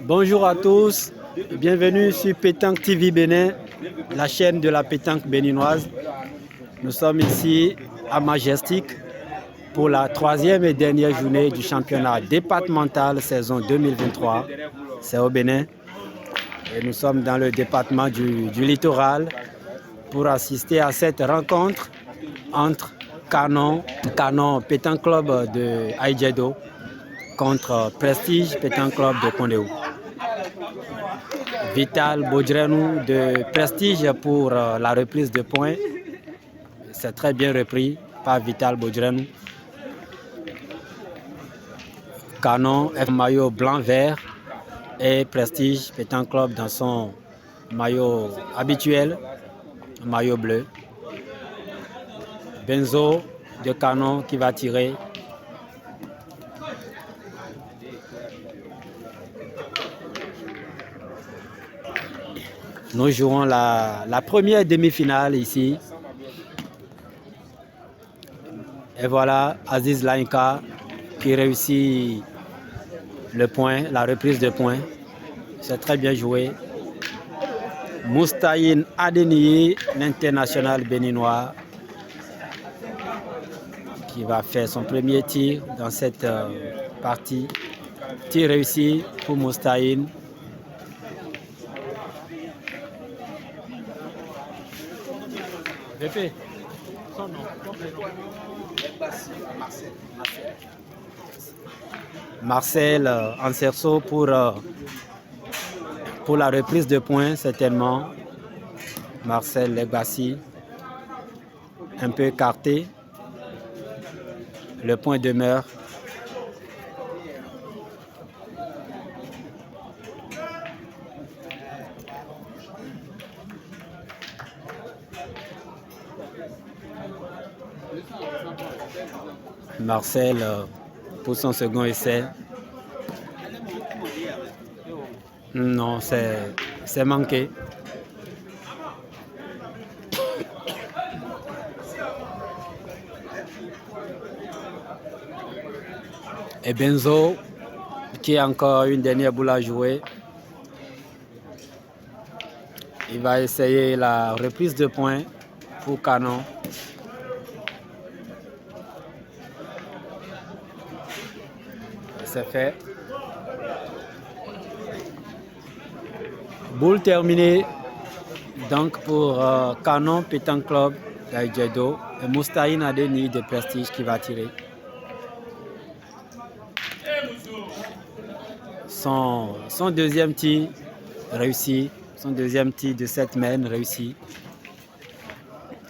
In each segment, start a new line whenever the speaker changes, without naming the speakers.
Bonjour à tous, bienvenue sur Pétanque TV Bénin, la chaîne de la pétanque béninoise. Nous sommes ici à Majestic pour la troisième et dernière journée du championnat départemental saison 2023. C'est au Bénin et nous sommes dans le département du littoral pour assister à cette rencontre entre Canon Pétanque Club de Aïdjedo contre Prestige Pétanque Club de Kondéou. Vital Bodjerenou de Prestige pour la reprise de points. C'est très bien repris par Vital Bodjerenou. Canon F maillot blanc-vert et Prestige Pétanque Club dans son maillot habituel, maillot bleu. Benzo de Canon qui va tirer. Nous jouons la première demi-finale ici. Et voilà Aziz Laïnka qui réussit le point, la reprise de point. C'est très bien joué. Moustaïn Adeniyi, l'international béninois, qui va faire son premier tir dans cette partie. Tir réussi pour Moustaïn. VP, son nom. Marcel en cerceau pour la reprise de points, certainement. Marcel Legbassi, un peu écarté. Le point demeure. Marcel pour son second essai. Non, c'est manqué. Et Benzo qui a encore une dernière boule à jouer. Il va essayer la reprise de points pour Canon. C'est fait. Boule terminée donc pour Canon Pétanque Club d'Aïdjedo et Moustaïn Adeniyi de Prestige qui va tirer. Son deuxième tir réussi, son deuxième tir de cette main réussi.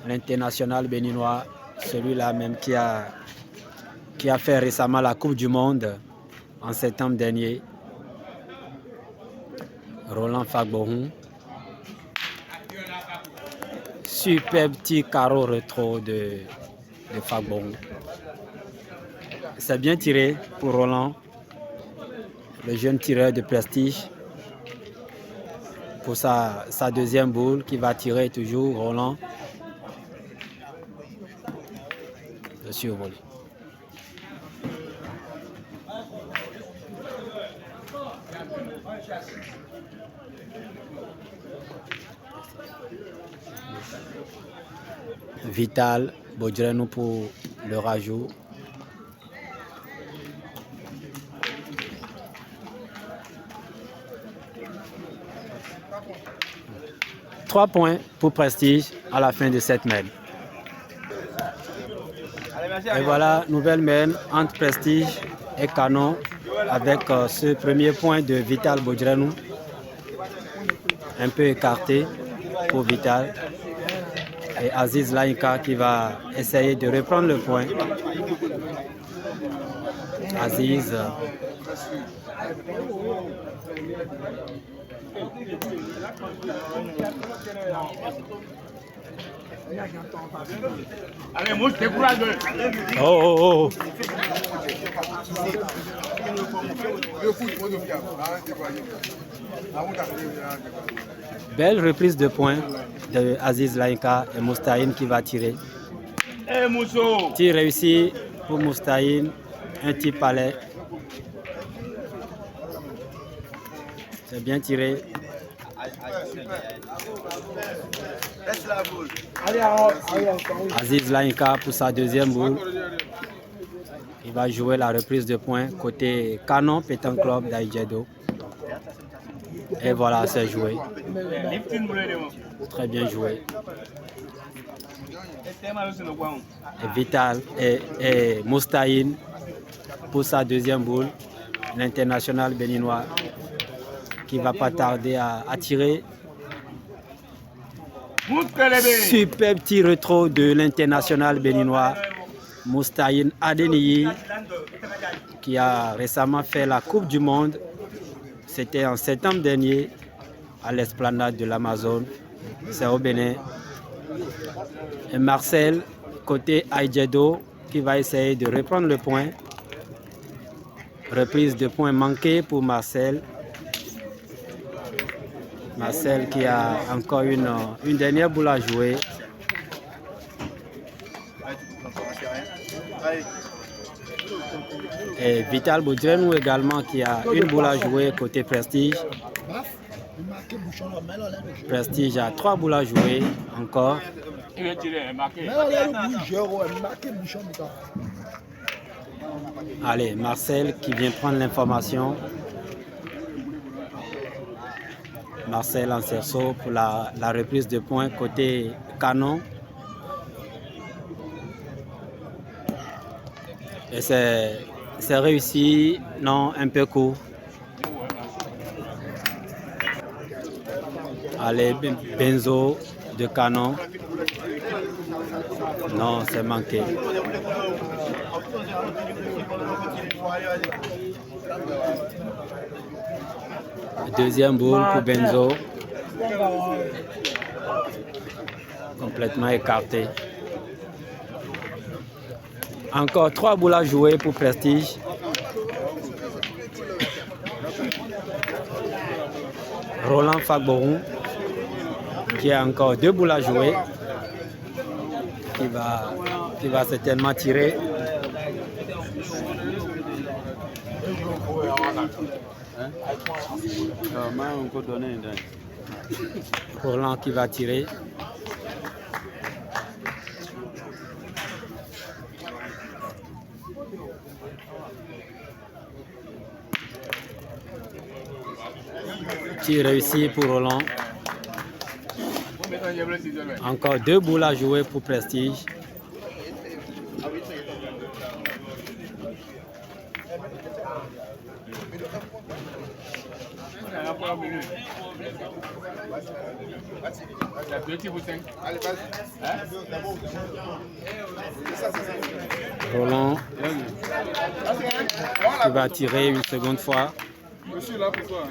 L'international béninois, celui-là même qui a fait récemment la Coupe du Monde en septembre dernier. Roland Fagbohun. Super petit carreau rétro de Fagbohun. C'est bien tiré pour Roland, le jeune tireur de Prestige. Pour sa deuxième boule qui va tirer toujours Roland. Le survolé. Vital Bodjerenou pour le rajout. Trois points pour Prestige à la fin de cette main. Et voilà, nouvelle main entre Prestige et Canon avec ce premier point de Vital Bodjerenou. Un peu écarté pour Vital. Et Aziz Laïnka qui va essayer de reprendre le point. Aziz.
Allez, moi je décourage.
Oh. Belle reprise de points de Aziz Laïnka et Moustaïn qui va tirer. Tir réussi pour Moustaïn, un tir palais. C'est bien tiré. Aziz Lainka pour sa deuxième boule. Il va jouer la reprise de points côté Canon Pétanque Club d'Aïdjedo. Et voilà, c'est joué. Très bien joué. Et Vital et Moustaïn pour sa deuxième boule. L'international béninois qui va pas tarder à tirer. Super petit retro de l'international béninois Moustaïn Adeniyi qui a récemment fait la Coupe du Monde. C'était en septembre dernier à l'esplanade de l'Amazone. C'est au Bénin. Et Marcel côté Aïdjedo qui va essayer de reprendre le point. Reprise de points manquée pour Marcel. Marcel qui a encore une dernière boule à jouer. Et Vital Boudrenou également qui a une boule à jouer côté Prestige. Prestige a 3 boules à jouer encore. Allez, Marcel qui vient prendre l'information. Marcel en cerceau pour la reprise de points côté Canon. Et c'est réussi, non, un peu court. Allez, Benzo de Canon. Non, c'est manqué. Deuxième boule pour Benzo. Complètement écarté. Encore 3 boules à jouer pour Prestige. Roland Fagboron qui a encore 2 boules à jouer. Qui va certainement tirer. Roland qui va tirer. Tir réussi pour Roland. Encore 2 boules à jouer pour Prestige. Roland qui va tirer une seconde fois. Je suis là pour toi.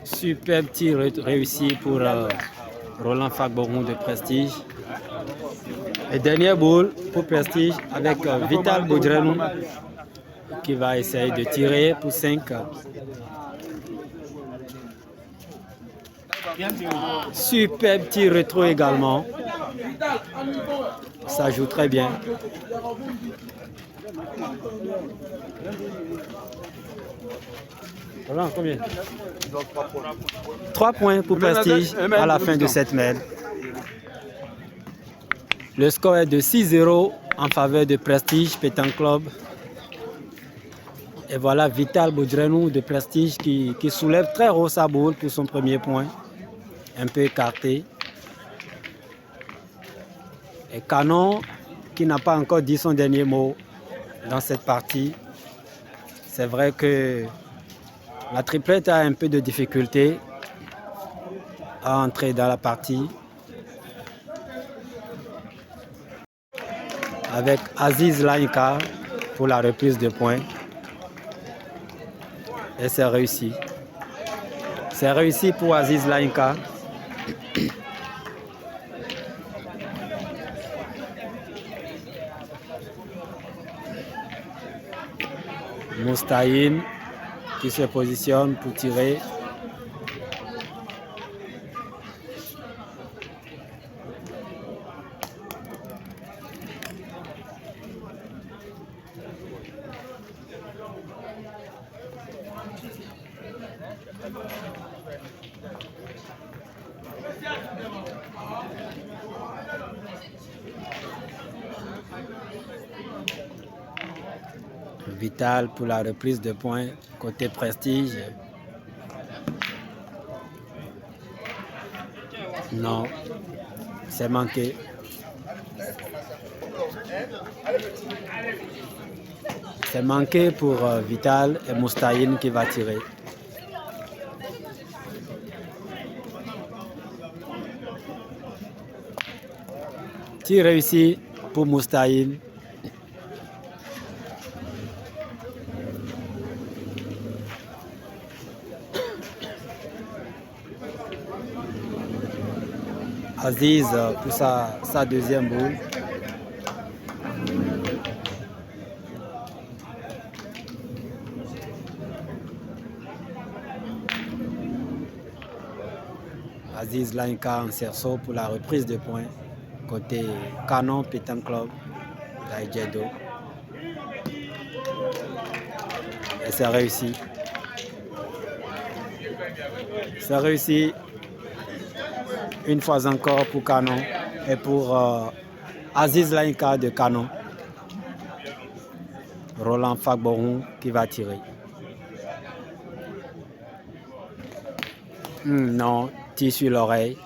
Super tir réussi pour Roland Fagboron de Prestige. Et dernière boule pour Prestige avec Vital Boudrenou qui va essayer de tirer pour 5. Super petit rétro également. Ça joue très bien. Voilà, combien? 3 points pour Prestige à la fin de cette mêle. Le score est de 6-0 en faveur de Prestige Pétanque Club. Et voilà Vital Boudrenou de Prestige qui soulève très haut sa boule pour son premier point. Un peu écarté. Et Canon qui n'a pas encore dit son dernier mot dans cette partie. C'est vrai que la triplette a un peu de difficulté à entrer dans la partie. Avec Aziz Lainka pour la reprise de points. Et c'est réussi. C'est réussi pour Aziz Lainka. Moustaïn qui se positionne pour tirer. Vital pour la reprise de points côté Prestige. Non, c'est manqué. C'est manqué pour Vital et Moustaïn qui va tirer. Tir réussi pour Moustaïn. Aziz pour sa deuxième boule. Aziz Lainka en cerceau pour la reprise de points côté Canon Pétanque Club d'Aïdjedo. Et c'est réussi. C'est réussi une fois encore pour Canon et pour Aziz Lainka de Canon. Roland Fagboron qui va tirer. Non, tir sur l'oreille.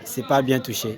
C'est pas bien touché.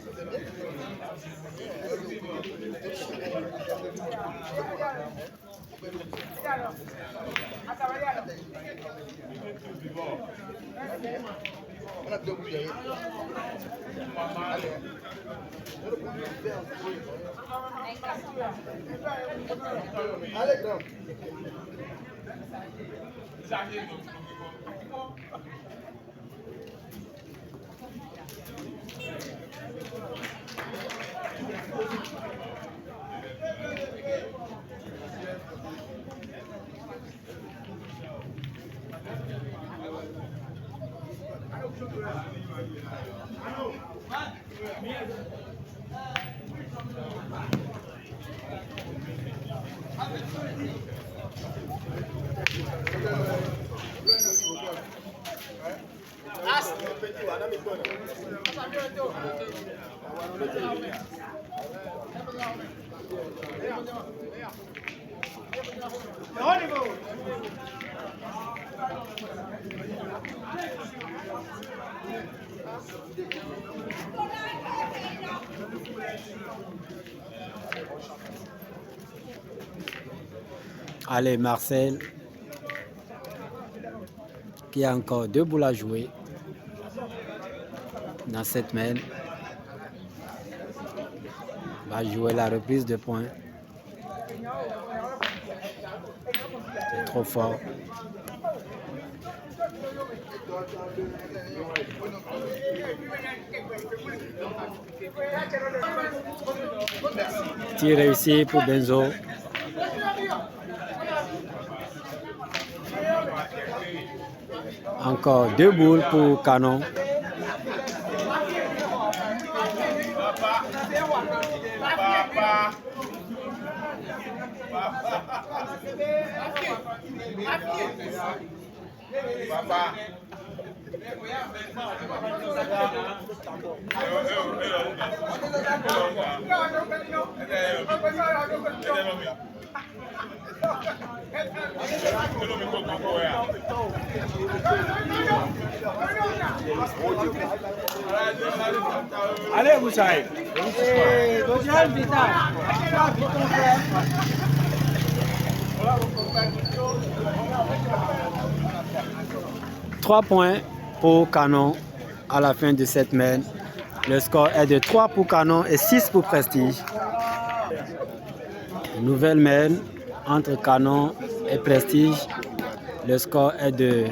Allez, Marcel, qui a encore 2 boules à jouer dans cette main, va jouer la reprise de points. C'est trop fort. Tir réussi pour Benzo. Encore 2 boules pour Canon.
Allez, Moussaï.
3 points pour Canon à la fin de cette main. Le score est de 3 pour Canon et 6 pour Prestige. Nouvelle main entre Canon et Prestige. Le score est de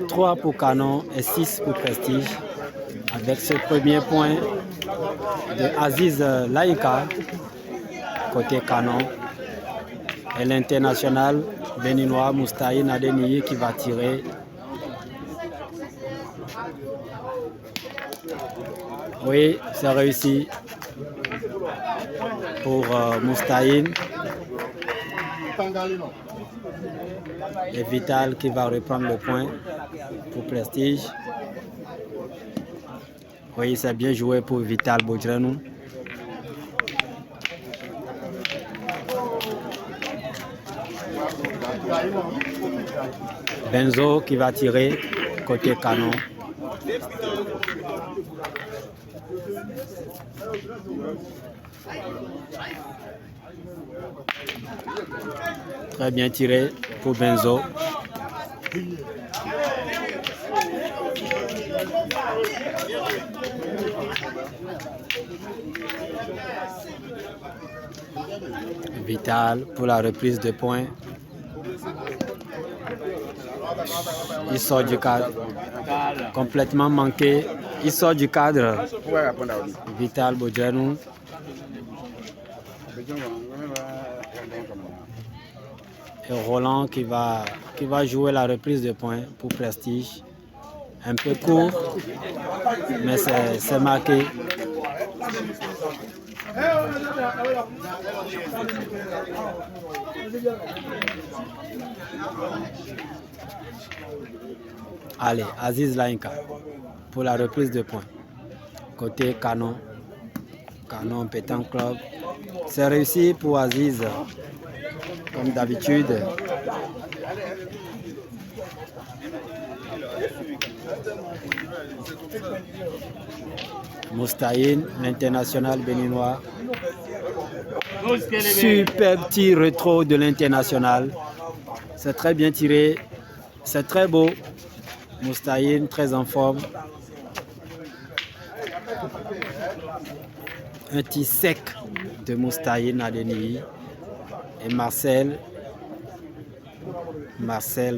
3 pour Canon et 6 pour Prestige. Avec ce premier point de Aziz Laïka côté Canon et l'international béninois Moustaïn Adeniyi qui va tirer. Oui, c'est réussi pour Moustaïn. Et Vital qui va reprendre le point pour Prestige. Oui, c'est bien joué pour Vital Bodrenou. Benzo qui va tirer côté canon. Très bien tiré pour Benzo. Vital pour la reprise de points. Il sort du cadre. Complètement manqué. Il sort du cadre. Vital Bodrenou. Et Roland qui va jouer la reprise de points pour Prestige. Un peu court, mais c'est marqué. Allez, Aziz Lainka pour la reprise de points. Côté canon. Canon Pétanque Club. C'est réussi pour Aziz. Comme d'habitude. Moustaïn, l'international béninois. Super petit rétro de l'international. C'est très bien tiré. C'est très beau. Moustaïn, très en forme. Un tir sec de Moustaïn à Denilly. Et Marcel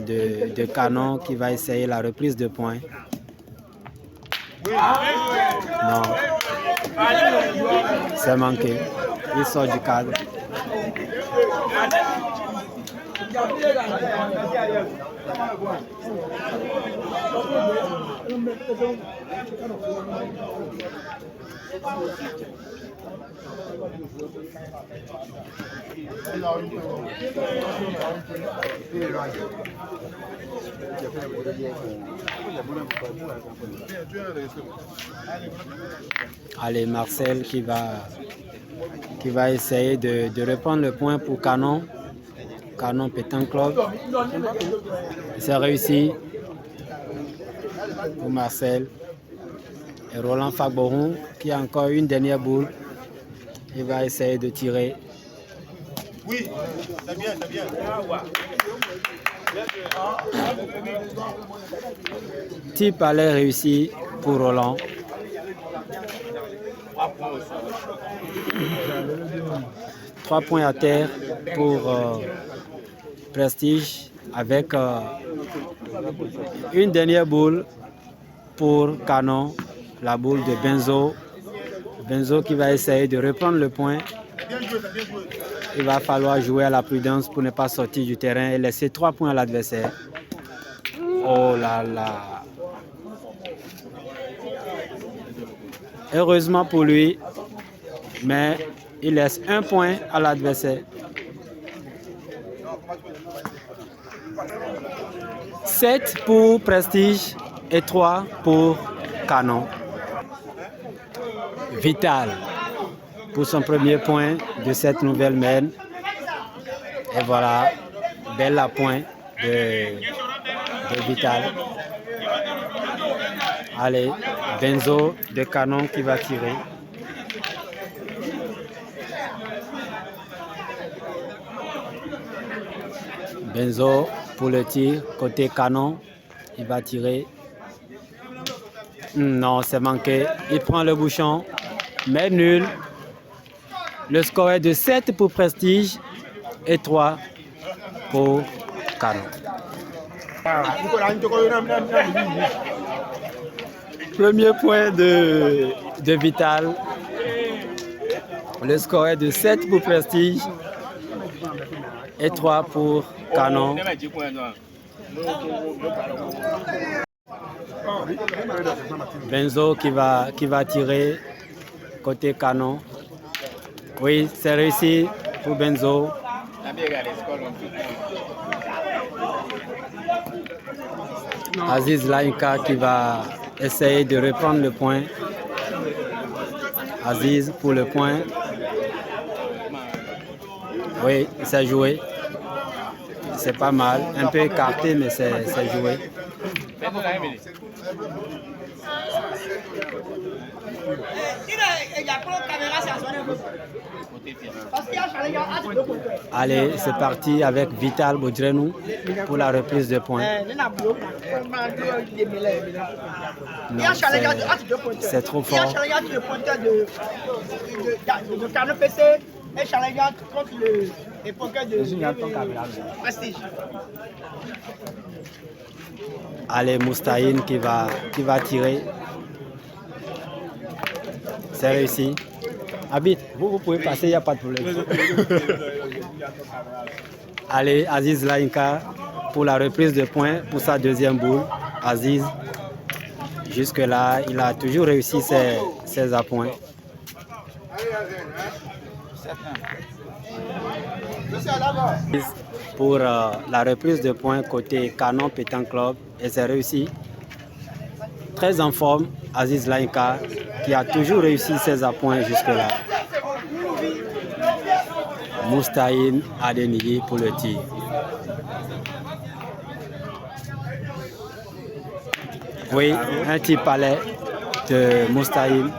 de Canon qui va essayer la reprise de points. Non. C'est manqué. Il sort du cadre. Allez, Marcel qui va essayer de reprendre le point pour Canon. Canon Pétanque Club. C'est réussi pour Marcel. Et Roland Fagboron qui a encore une dernière boule. Il va essayer de tirer. Oui, c'est bien, c'est bien. Petit palais réussi pour Roland. 3 points à terre pour Prestige avec une dernière boule pour Canon, la boule de Benzo. Benzo qui va essayer de reprendre le point. Il va falloir jouer à la prudence pour ne pas sortir du terrain et laisser 3 points à l'adversaire. Oh là là. Heureusement pour lui, mais il laisse 1 point à l'adversaire. 7 pour Prestige et 3 pour Canon. Vital pour son premier point de cette nouvelle mène. Et voilà, belle à point de Vital. Allez, Benzo de Canon qui va tirer. Benzo pour le tir, côté Canon, il va tirer. Non, c'est manqué. Il prend le bouchon, mais nul. Le score est de 7 pour Prestige et 3 pour Canon. Premier point de Vital. Le score est de 7 pour Prestige et 3 pour Canon. Benzo qui va tirer côté Canon. Oui, c'est réussi pour Benzo. Aziz Laïka qui va essayer de reprendre le point. Aziz pour le point. Oui, c'est joué. C'est pas mal. Un peu écarté, mais c'est joué. Allez, c'est parti avec Vital Bodrenou pour la reprise de points. C'est trop fort. Allez, Moustaïn qui va tirer. C'est réussi. Habit, vous pouvez passer, il n'y a pas de problème. Allez, Aziz Laïka pour la reprise de points pour sa deuxième boule. Aziz, jusque-là, il a toujours réussi ses appoints. Pour la reprise de points côté Canon Pétanque Club, et c'est réussi. Très en forme, Aziz Laïka qui a toujours réussi ses appoints jusque-là. Moustaïn Adenigi pour le tir. Oui, un tir palais de Moustaïn.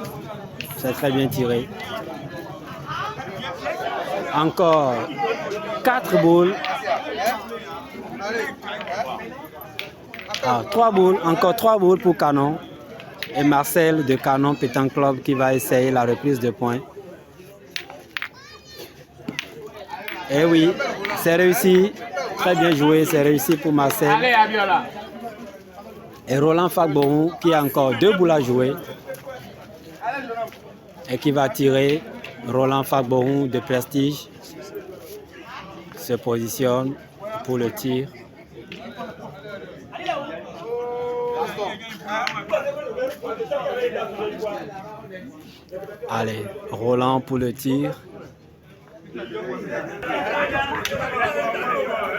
C'est très bien tiré. Encore 4 boules. 3 boules. Encore 3 boules pour Canon. Et Marcel de Canon Pétanque Club qui va essayer la reprise de points. Et oui, c'est réussi. Très bien joué, c'est réussi pour Marcel. Et Roland Fagboron qui a encore 2 boules à jouer. Et qui va tirer. Roland Fagboron de Prestige se positionne pour le tir. Allez, Roland pour le tir.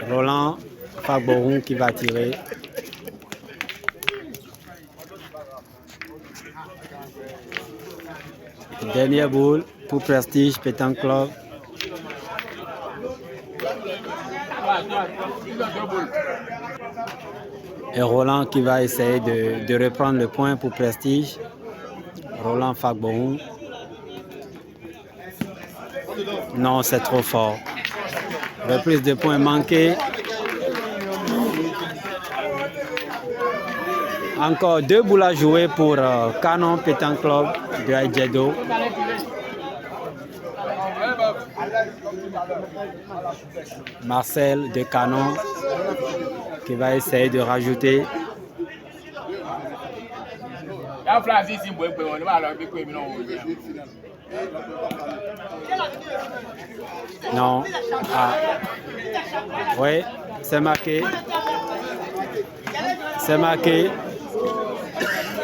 Roland Fagboron qui va tirer. Dernière boule pour Prestige Pétanque Club. Et Roland qui va essayer de reprendre le point pour Prestige. Roland Fagboron. Non, c'est trop fort. Reprise de points manquée. Encore 2 boules à jouer pour Canon Pétanque Club de Aïdjedo. Marcel de Canon qui va essayer de rajouter. Non. Oui, c'est marqué. C'est marqué.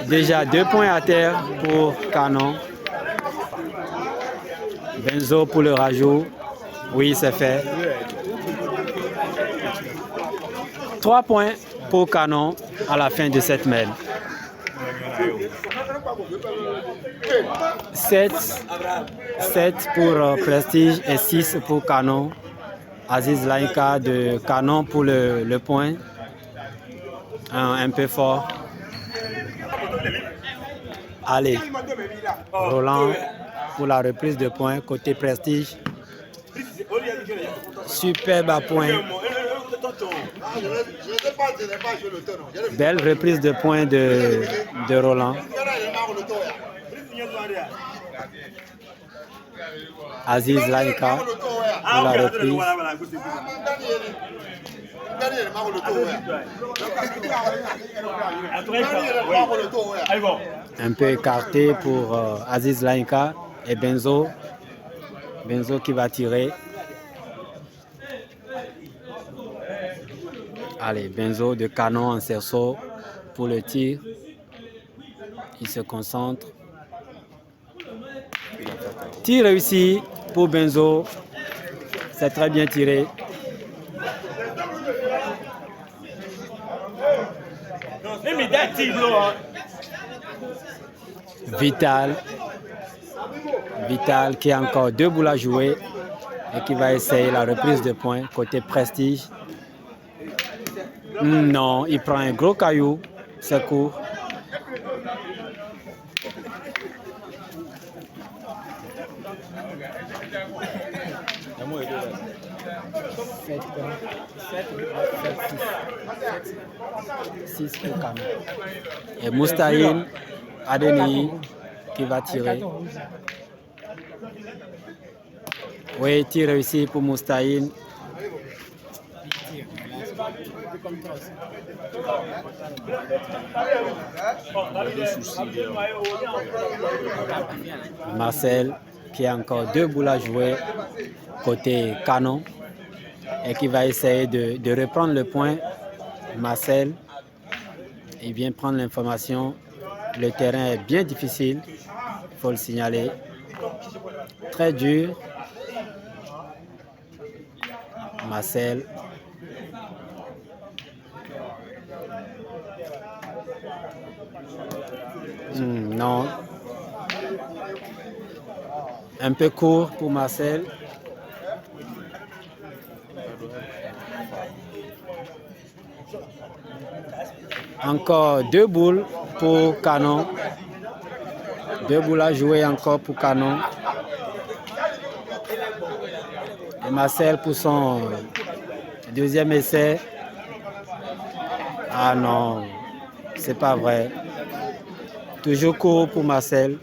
Déjà 2 points à terre pour Canon. Benzo pour le rajout. Oui, c'est fait. 3 points pour Canon à la fin de cette mêle. 7 pour Prestige et 6 pour Canon. Aziz Laïka de Canon pour le point. Un peu fort. Allez, Roland pour la reprise de points côté Prestige. Superbe à point. Belle reprise de points de Roland. Aziz Laïka pour la reprise. Un peu écarté pour Aziz Laïka et Benzo. Benzo qui va tirer. Allez, Benzo de Canon en cerceau pour le tir. Il se concentre. Tir réussi pour Benzo. C'est très bien tiré. Vital qui a encore 2 boules à jouer et qui va essayer la reprise de points côté Prestige. Non, il prend un gros caillou, c'est court. Et Moustaïn Adeni qui va tirer. Oui, tir réussi pour Moustaïn. Marcel qui a encore 2 boules à jouer côté Canon et qui va essayer de reprendre le point. Marcel, il vient prendre l'information. Le terrain est bien difficile, il faut le signaler. Très dur. Marcel. Non. Un peu court pour Marcel. Encore 2 boules pour Canon. 2 boules à jouer encore pour Canon. Et Marcel pour son deuxième essai. Ah non, c'est pas vrai. Toujours court pour Marcel.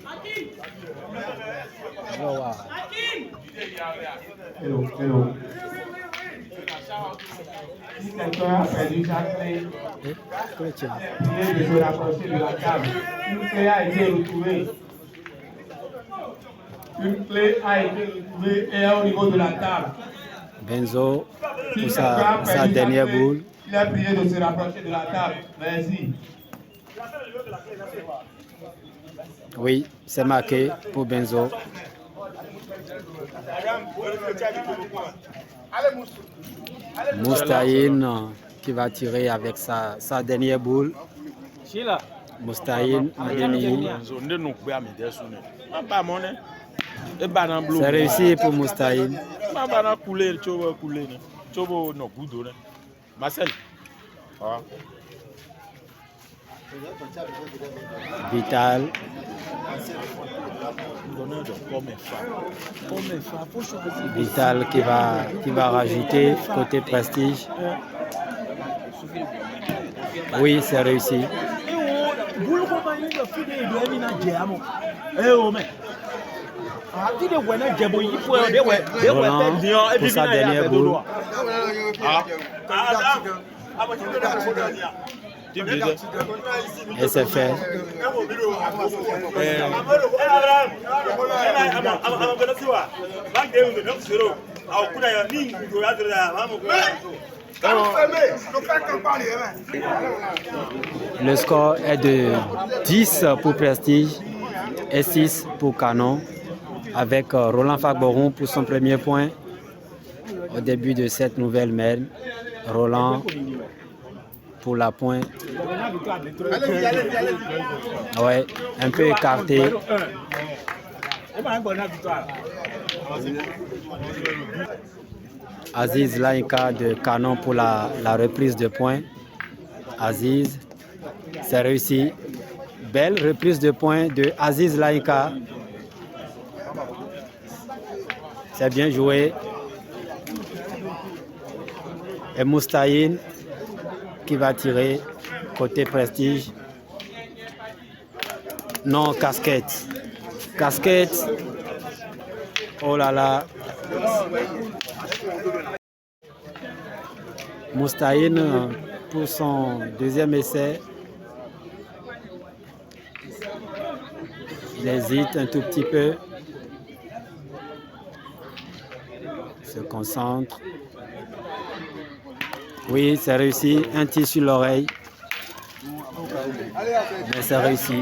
Hello. Si quelqu'un a perdu sa clé, priez de se rapprocher de la table. Une clé a été retrouvée. Une clé a été retrouvée et est au niveau de la table.
Benzo pour sa dernière boule.
Il a prié de se rapprocher de la table. Merci.
Oui, c'est marqué pour Benzo. Moustaïn qui va tirer avec sa dernière boule. Moustaïn Adeni. C'est réussi pour Moustaïn.
Marcel.
Vital. Vital qui va rajouter côté Prestige. Oui, c'est réussi. Roland pour sa dernière boule. Et c'est fait. Le score est de 10 pour Prestige et 6 pour Canon, avec Roland Fagboron pour son premier point au début de cette nouvelle mène. Roland pour la pointe. Ouais, un peu écarté. Aziz Laïka de Canon pour la reprise de points. Aziz, c'est réussi. Belle reprise de points de Aziz Laïka. C'est bien joué. Et Moustaïn qui va tirer côté Prestige. Non, casquette. Casquette. Oh là là. Moustaïn pour son deuxième essai. Il hésite un tout petit peu. Se concentre. Oui, c'est réussi. Un tir sur l'oreille. Mais c'est réussi.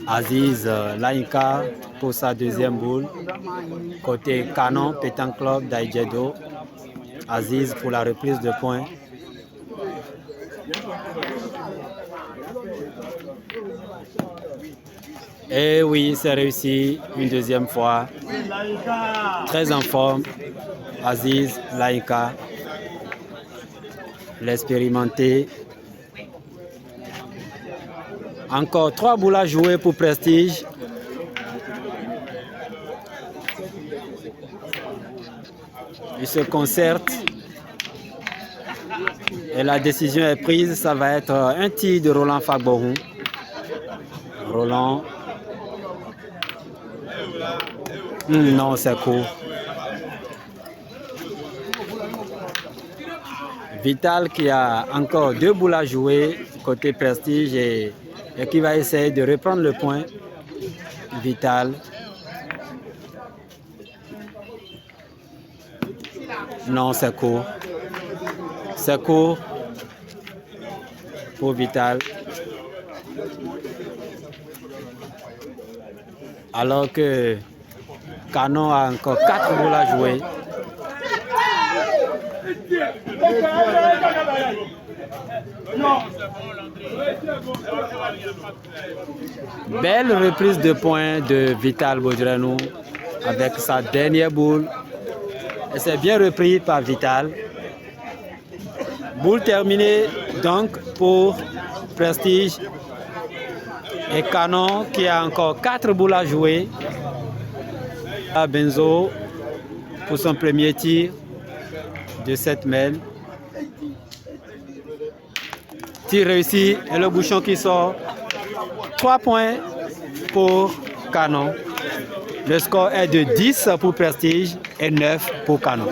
Aziz Laïka pour sa deuxième boule. Côté Canon, Pétanque Club d'Aïdjedo. Aziz pour la reprise de points. Et oui, c'est réussi une deuxième fois. Très en forme. Aziz Laïka, l'expérimenté. Encore 3 boules à jouer pour Prestige. Il se concerte. Et la décision est prise. Ça va être un tir de Roland Fagbohou. Roland. Non, c'est court. Vital qui a encore 2 boules à jouer côté Prestige et qui va essayer de reprendre le point. Vital. Non, c'est court. C'est court pour Vital. Alors que Canon a encore 4 boules à jouer. Belle reprise de points de Vital Bodrenou avec sa dernière boule. Et c'est bien repris par Vital. Boule terminée donc pour Prestige. Et Canon qui a encore 4 boules à jouer. À Benzo pour son premier tir de 7 mètres. Tir réussi et le bouchon qui sort. 3 points pour Canon. Le score est de 10 pour Prestige et 9 pour Canon.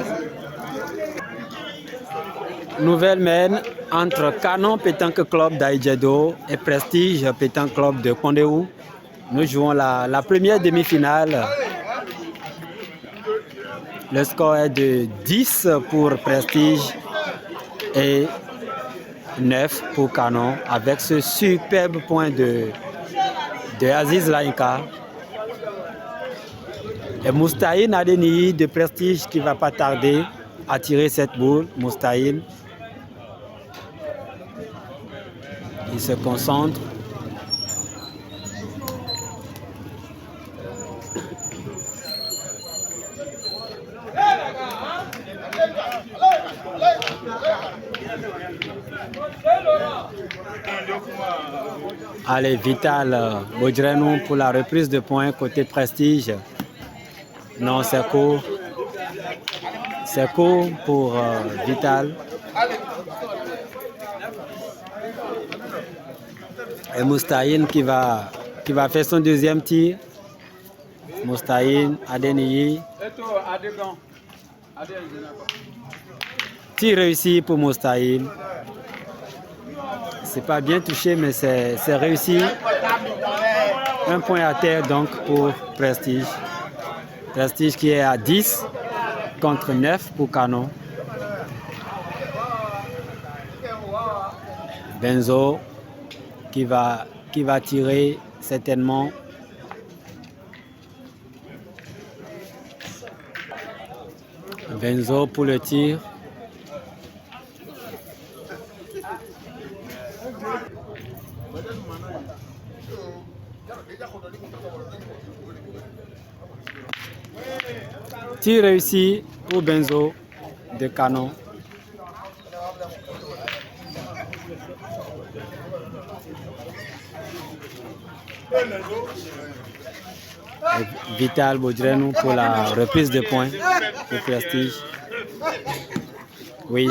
Nouvelle mène entre Canon Pétanque Club d'Aïdjedo et Prestige Pétanque Club de Kondéou. Nous jouons la première demi-finale. Le score est de 10 pour Prestige et 9 pour Canon avec ce superbe point de Aziz Laïka. Et Moustaïn Adeni de Prestige qui ne va pas tarder à tirer cette boule. Moustaïn. Il se concentre. Allez, Vital Bodrenou pour la reprise de points côté Prestige. Non, c'est court. C'est court pour Vital. Et Moustaïn qui va faire son deuxième tir. Moustaïn, Adeniyi. Tir réussi pour Moustaïn. C'est pas bien touché, mais c'est réussi. Un point à terre donc pour Prestige. Prestige qui est à 10 contre 9 pour Canon. Benzo qui va tirer certainement. Benzo pour le tir. Tir réussi pour Benzo de Canon. Et Vital Bodrenou pour la reprise de points pour Prestige. Oui,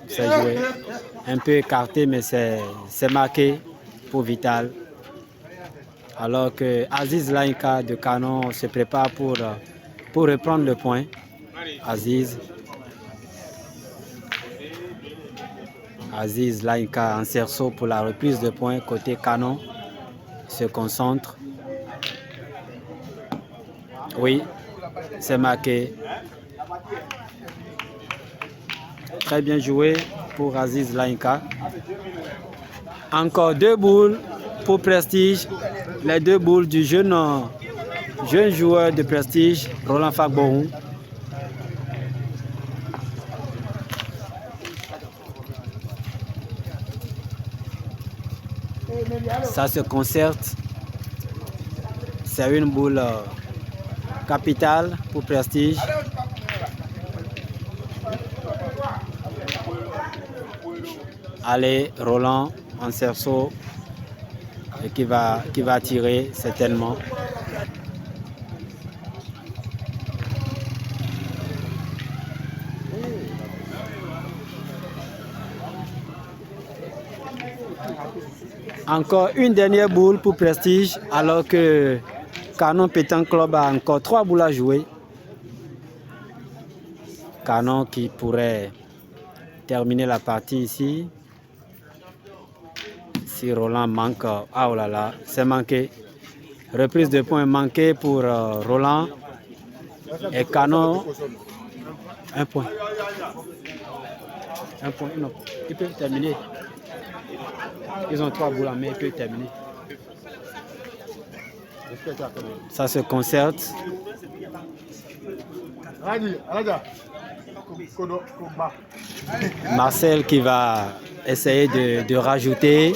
c'est joué. Un peu écarté, mais c'est marqué pour Vital. Alors que Aziz Laïka de Canon se prépare pour reprendre le point. Aziz Laïka en cerceau pour la reprise de points côté Canon. Se concentre. Oui, c'est marqué. Très bien joué pour Aziz Laïka. Encore 2 boules pour Prestige. Les 2 boules du jeune joueur de Prestige, Roland Fagbohou. Ça se concerte. C'est une boule capitale pour Prestige. Allez, Roland en cerceau et qui va tirer certainement. Encore une dernière boule pour Prestige alors que Canon Pétanque Club a encore 3 boules à jouer. Canon qui pourrait terminer la partie ici. Si Roland manque, ah oh là là, c'est manqué. Reprise de points manquée pour Roland. Et Canon, un point. Un point, non. Ils peuvent terminer. Ils ont 3 boules en main, ils peuvent terminer. Ça se concerte. Marcel qui va essayer de rajouter.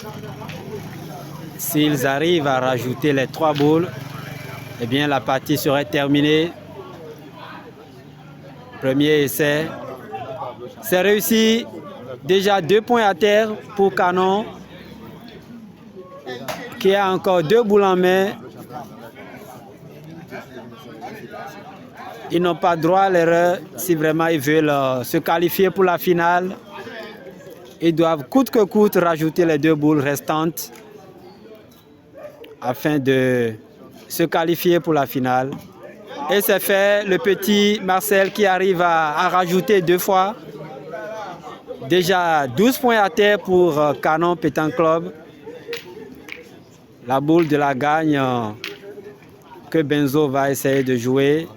S'ils arrivent à rajouter les 3 boules, eh bien la partie serait terminée. Premier essai. C'est réussi. Déjà 2 points à terre pour Canon, qui a encore 2 boules en main. Ils n'ont pas droit à l'erreur si vraiment ils veulent se qualifier pour la finale. Ils doivent coûte que coûte rajouter les 2 boules restantes afin de se qualifier pour la finale. Et c'est fait, le petit Marcel qui arrive à rajouter 2 fois. Déjà 12 points à terre pour Canon Pétanque Club. La boule de la gagne que Benzo va essayer de jouer.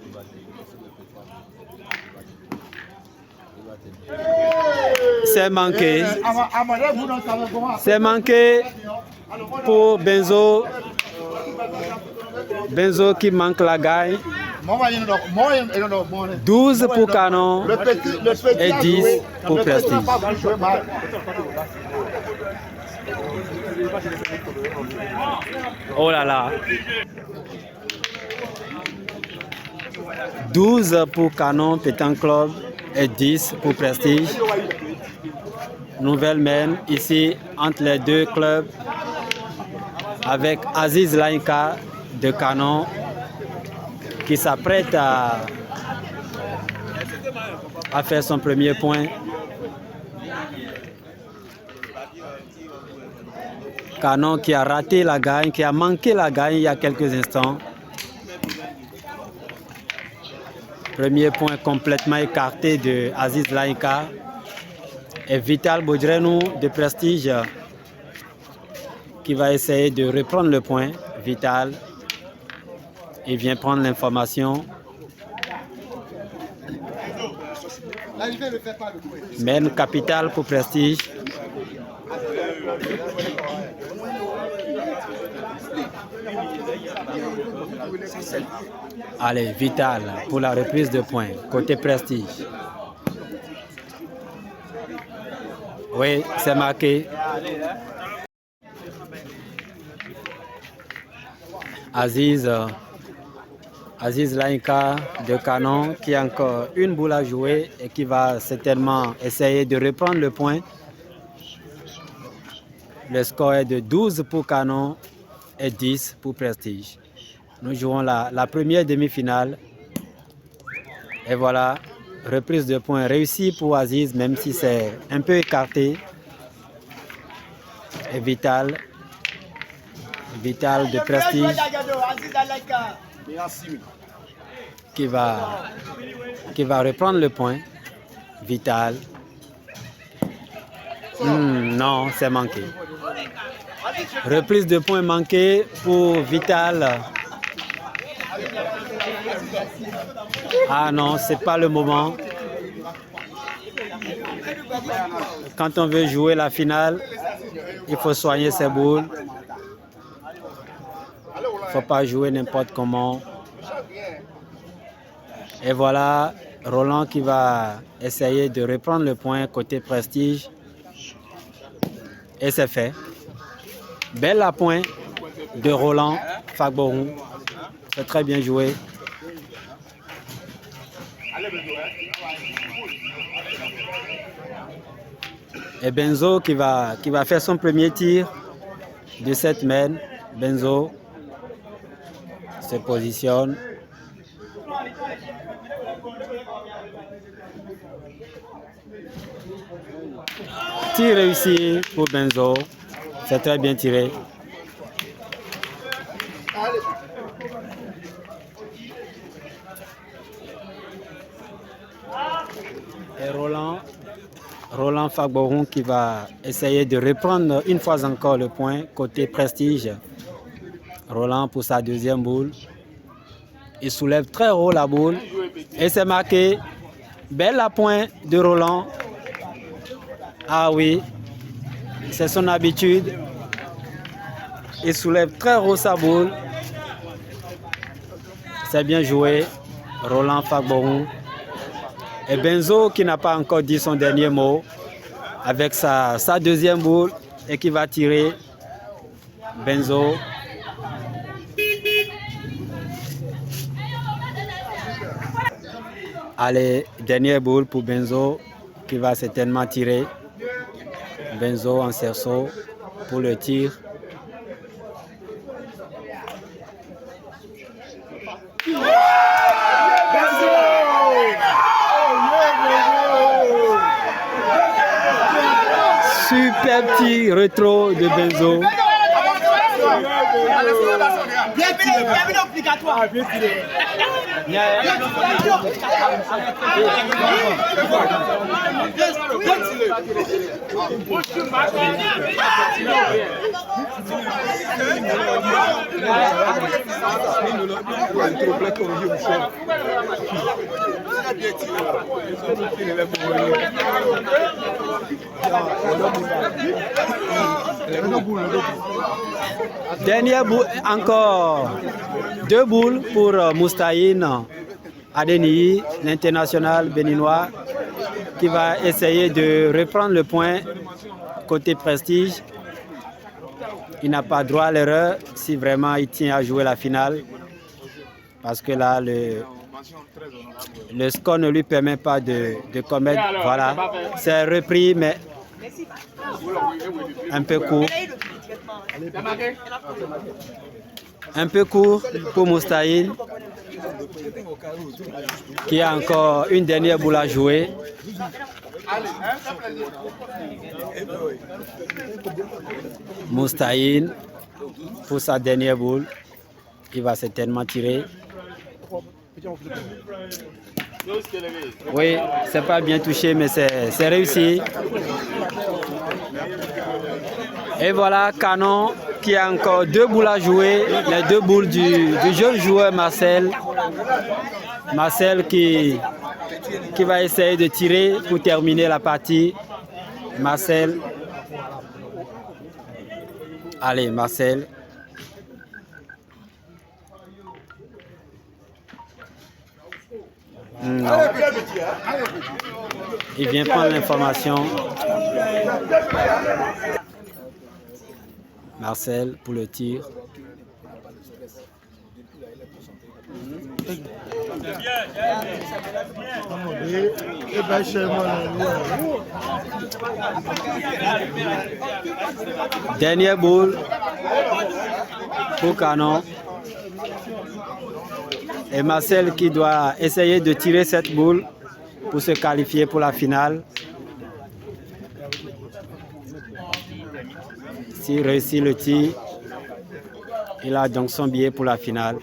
C'est manqué. C'est manqué pour Benzo. Benzo qui manque la gagne. 12 pour Canon et 10 pour Prestige. Oh là là. 12 pour Canon Pétanque Club et 10 pour Prestige. Nouvelle mène ici entre les 2 clubs avec Aziz Laïka de Canon qui s'apprête à faire son premier point. Canon qui a raté la gagne, qui a manqué la gagne il y a quelques instants. Premier point complètement écarté de Aziz Laïka. Et Vital Bodrenou de Prestige qui va essayer de reprendre le point. Vital, il vient prendre l'information. Mène capitale pour Prestige. Allez, Vital pour la reprise de points, côté Prestige. Oui, c'est marqué. Aziz Laïka de Canon qui a encore une boule à jouer et qui va certainement essayer de reprendre le point. Le score est de 12 pour Canon et 10 pour Prestige. Nous jouons la première demi-finale. Et voilà, reprise de points réussie pour Aziz, même si c'est un peu écarté. Et Vital de Prestige qui va reprendre le point. Vital. Non, c'est manqué. Reprise de points manquée pour Vital. Ah non, c'est pas le moment. Quand on veut jouer la finale, il faut soigner ses boules. Il ne faut pas jouer n'importe comment. Et voilà, Roland qui va essayer de reprendre le point côté Prestige. Et c'est fait. Belle appoint de Roland Fagbohun. C'est très bien joué. Et Benzo qui va faire son premier tir de cette main. Benzo se positionne. Tir réussi pour Benzo. C'est très bien tiré. Et Roland Fagbohun qui va essayer de reprendre une fois encore le point côté prestige. Roland pour sa deuxième boule. Il soulève très haut la boule. Et c'est marqué. Belle appoint de Roland. Ah oui, c'est son habitude. Il soulève très haut sa boule. C'est bien joué. Roland Fagbohun. Et Benzo qui n'a pas encore dit son dernier mot avec sa deuxième boule et qui va tirer. Benzo. Allez, dernière boule pour Benzo qui va certainement tirer. Benzo en cerceau pour le tir. Super petit rétro de Benzo.
Bien tiré, obligatoire. Bien tiré.
Dernière boule, encore 2 boules pour Moustaïn Adeni, l'international béninois, qui va essayer de reprendre le point côté prestige. Il n'a pas droit à l'erreur si vraiment il tient à jouer la finale. Parce que là, le score ne lui permet pas de commettre. Voilà, c'est repris, mais un peu court. Un peu court pour Moustaïn, qui a encore une dernière boule à jouer. Moustaïn pour sa dernière boule. Il va certainement tirer. Oui, c'est pas bien touché, mais c'est réussi. Et voilà Canon qui a encore 2 boules à jouer, les 2 boules du jeune joueur Marcel. Marcel qui va essayer de tirer pour terminer la partie. Marcel. Allez, Marcel. Non. Il vient prendre l'information. Marcel pour le tir. Dernière boule pour Canon. Et Marcel qui doit essayer de tirer cette boule pour se qualifier pour la finale. S'il réussit le tir, il a donc son billet pour la finale.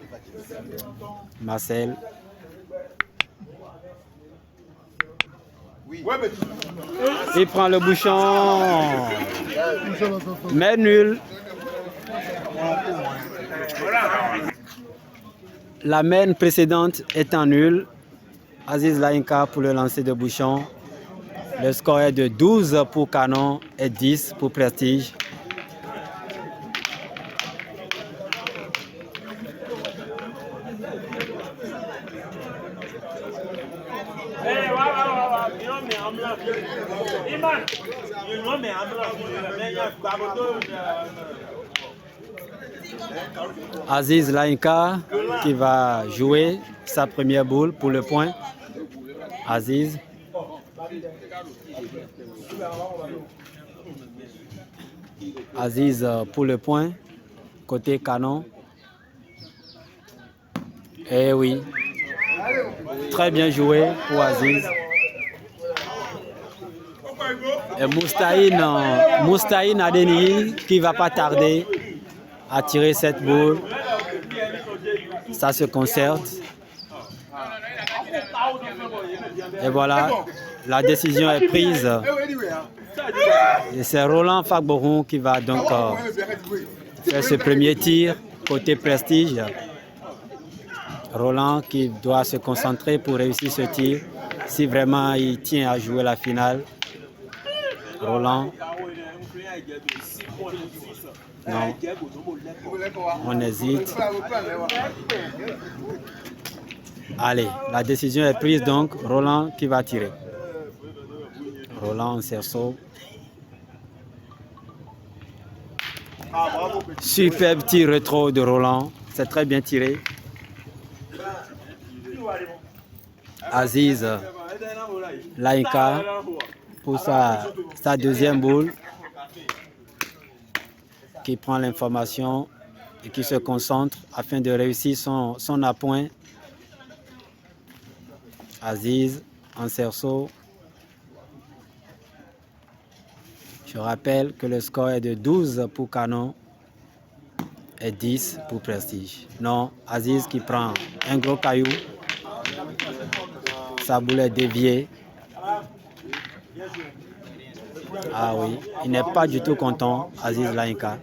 Marcel. Il prend le bouchon. Mais nul. La main précédente étant nulle. Aziz Laïnka pour le lancer de bouchon. Le score est de 12 pour Canon et 10 pour Prestige. Aziz Lainka qui va jouer sa première boule pour le point. Aziz. Aziz pour le point, côté canon. Eh oui, très bien joué pour Aziz. Et Moustaïn Adeni qui va pas tarder à tirer cette boule. Ça se concerte. Et voilà, la décision est prise. Et c'est Roland Fagboron qui va donc faire ce premier tir côté prestige. Roland qui doit se concentrer pour réussir ce tir si vraiment il tient à jouer la finale. Roland. Non. On hésite. Allez, la décision est prise donc. Roland qui va tirer. Roland en cerceau. Super petit rétro de Roland. C'est très bien tiré. Aziz Lainka pour sa deuxième boule qui prend l'information et qui se concentre afin de réussir son appoint. Aziz en cerceau. Je rappelle que le score est de 12 pour Canon et 10 pour Prestige. Non, Aziz qui prend un gros caillou. Sa boule est déviée. Ah oui, il n'est pas du tout content, Aziz Lainka.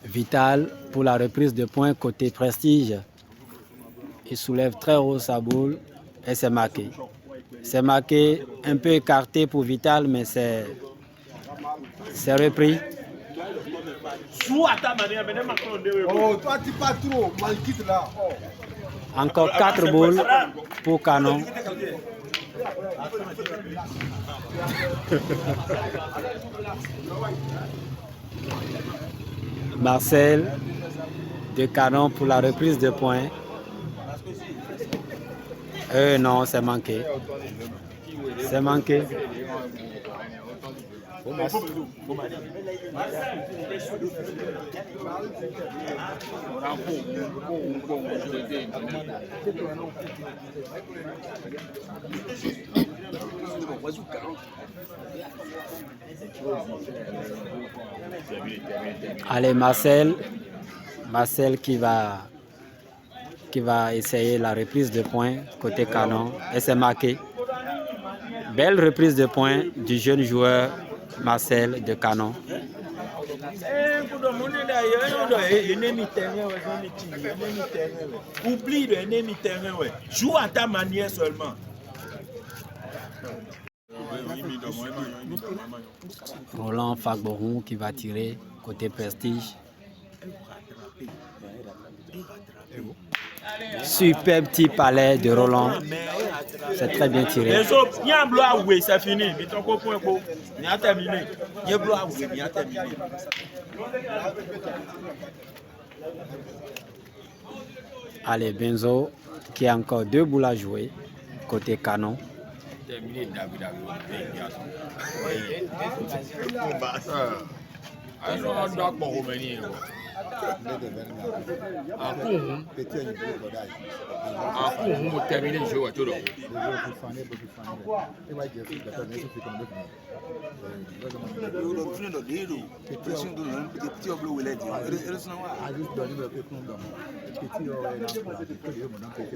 Vital pour la reprise de points côté Prestige. Il soulève très haut sa boule et c'est marqué. C'est marqué un peu écarté pour Vital, mais c'est repris.
Oh, toi tu pas trop, mal quitte là.
Encore 4 boules pour Canon. Marcel de Canon pour la reprise de points. Non, c'est manqué. C'est manqué. Allez, Marcel qui va essayer la reprise de points côté Canon et c'est marqué. Belle reprise de points du jeune joueur Marcel de Canon.
Oublie le ennemi terrain, ouais. Joue à ta manière seulement.
Roland Fagboron qui va tirer côté Prestige. Super petit palais de Roland. C'est très bien tiré.
Les autres, il y a un bloc à ouer, c'est fini. Mais ton copain, il a terminé. Il y a un bloc à ouer, il a terminé.
Allez, Benzo qui a encore 2 boules à jouer côté Canon.
Terminé, David.
Terminé le jeu à tout le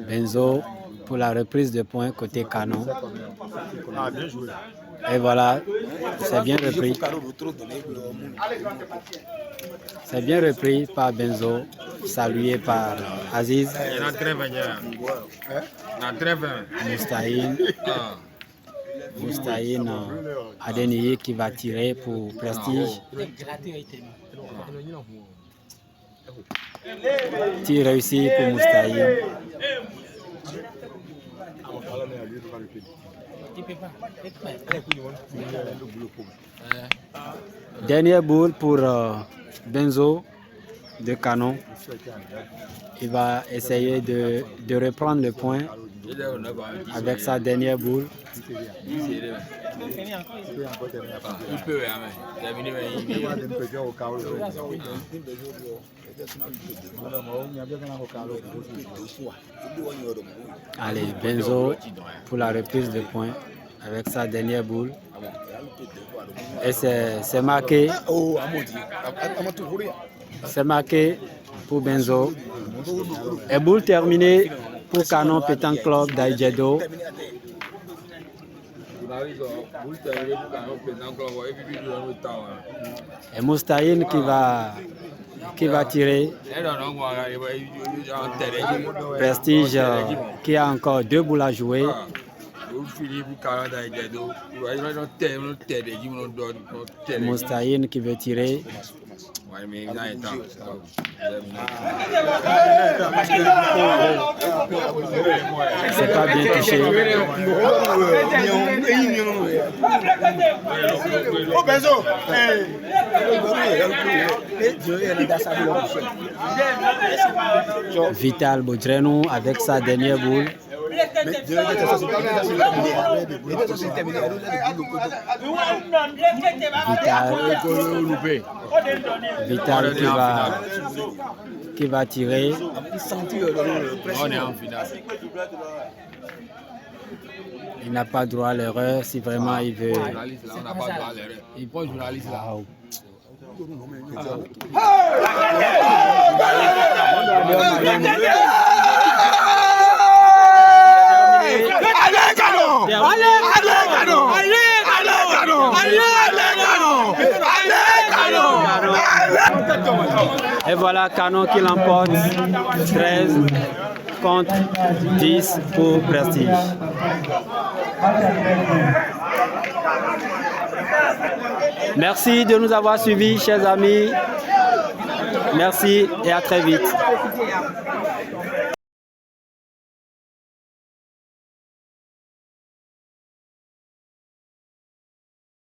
Benzo pour la reprise de points côté Canon.
Ah, bien joué.
Et voilà, c'est bien repris. C'est bien repris par Benzo, salué par Aziz, Moustaïn Adeniyi qui va tirer pour Prestige. Tir réussi pour Moustaïn. Dernière boule pour Benzo de Canon. Il va essayer de reprendre le point avec sa dernière boule.
Il peut terminer.
Allez, Benzo pour la reprise de points avec sa dernière boule. Et c'est marqué. C'est marqué pour Benzo. Et boule terminée pour Canon Pétanque Club d'Aïdjedo. Et Moustaïn qui va tirer. Prestige qui a encore 2 boules à jouer. Moustaïn qui veut tirer. C'est pas bien touché.
Oh Benzo.
Vital Bodrenou avec sa dernière boule. Vital qui va tirer.
On est en finale.
Il n'a pas droit à l'erreur si vraiment il veut.
On n'a pas droit à l'erreur. Il prend journaliste là.
Wow. Et voilà Canon qui l'emporte 13 contre 10 pour Prestige. Merci de nous avoir suivis, chers amis. Merci et à très vite.